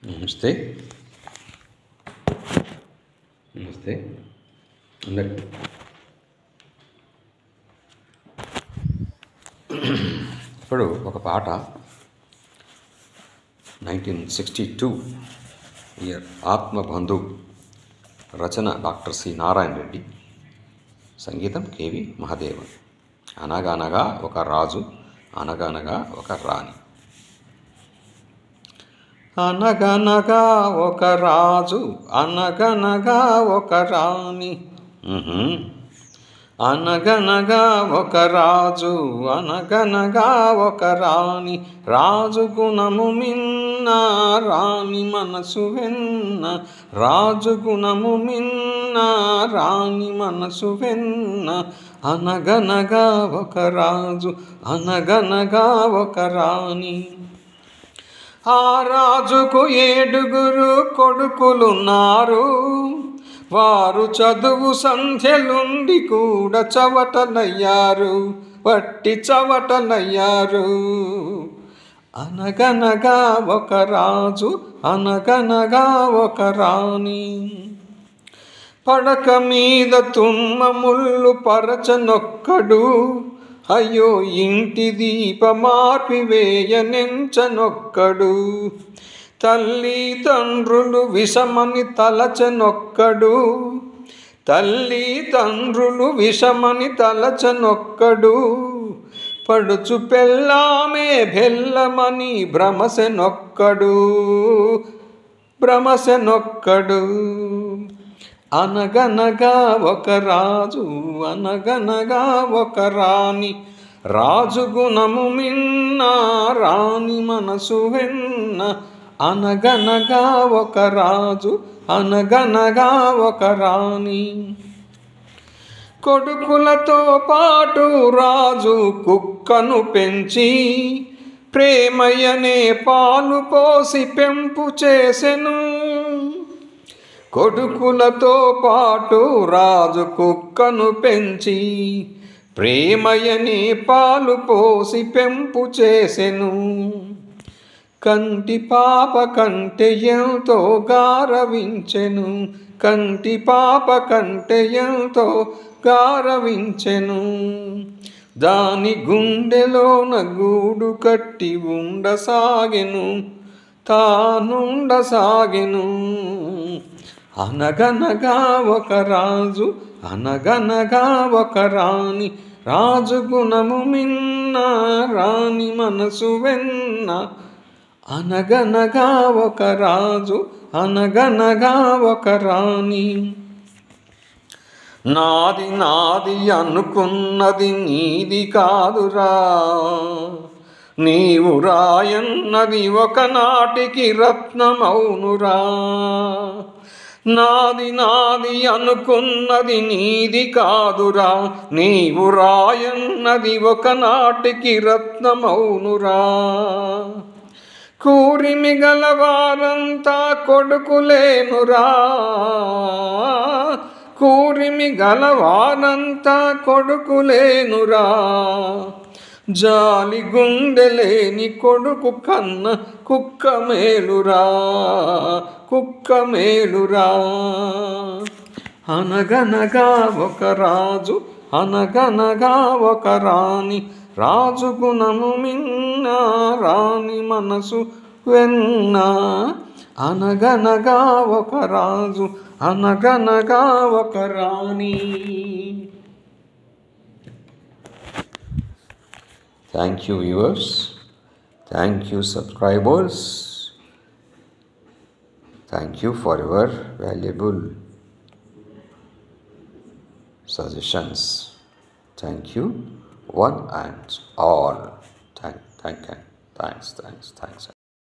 నమస్తే. నమస్తే అందరికి. ఇప్పుడు ఒక పాట 1962 ఇయర్ ఆత్మబంధు, రచన డాక్టర్ సి నారాయణ రెడ్డి, సంగీతం కేవి మహాదేవన్. అనగనగా ఒక రాజు, అనగనగా ఒక రాణి. అనగనగా ఒక రాజు, అనగనగా ఒక రాణి. అనగనగా ఒక రాజు, అనగనగా ఒక రాణి. రాజు గుణము మిన్న, రాణి మనసు వెన్న. రాజు గుణము మిన్న, రాణి మనసు వెన్న. అనగనగా ఒక రాజు, అనగనగా ఒక రాణి. ఆ రాజుకు 7 కొడుకులున్నారు. వారు చదువు సంధ్యలుండి కూడా చవటలయ్యారు, వట్టి చవటలయ్యారు. అనగనగా ఒక రాజు, అనగనగా ఒక రాణి. పడక మీద తుమ్మ ముళ్ళు పరచనొక్కడు, అయ్యో ఇంటి దీపమార్పివేయనెంచనొక్కడు. తల్లి తండ్రులు విషమని తలచనొక్కడు, తల్లి తండ్రులు విషమని తలచనొక్కడు. పడుచు పెళ్ళామే బెల్లమని భ్రమసెనొక్కడు, భ్రమసెనొక్కడు. అనగనగా ఒక రాజు, అనగనగా ఒక రాణి. రాజు గుణము మిన్న, రాణి మనసు వెన్న. అనగనగా ఒక రాజు, అనగనగా ఒక రాణి. కొడుకులతో పాటు రాజు కుక్కను పెంచి, ప్రేమయ్యనే పాలు పోసి పెంపు చేసెను. కొడుకులతో పాటు రాజు కుక్కను పెంచి, ప్రేమయ్యనే పాలు పోసి పెంపు చేసెను. కంటి పాప కంటే ఎంతో గారవించెను, కంటి పాప కంటే ఎంతో గారవించెను. దాని గుండెలోన గూడు కట్టి ఉండసాగెను, తానుండసాగెను. అనగనగా ఒక రాజు, అనగనగా ఒక రాణి. రాజు గుణము మిన్న, రాణి మనసు వెన్న. అనగనగా ఒక రాజు, అనగనగా ఒక రాణి. నాది నాది అనుకున్నది నీది కాదురా, నీవు రాయన్నది ఒకనాటికి రత్నమౌనురా. నాది నాది అనుకున్నది నీది కాదురా, నీవు రాయన్నది ఒకనాటికి రత్నమౌనురా. కూరిమి గలవారంతా కొడుకులేనురా, కూరిమి గలవారంతా కొడుకులేనురా. జాలి గుండెలేని కొడుకు కన్న కుక్క మేలురా, కుక్క మేలురా. అనగనగా ఒక రాజు, అనగనగా ఒక రాణి. రాజు గుణము మిన్న, రాణి మనసు వెన్న. అనగనగా ఒక రాజు, అనగనగా ఒక రాణి. Thank you viewers, thank you subscribers, thank you for your valuable suggestions. Thank you one and all. Thanks.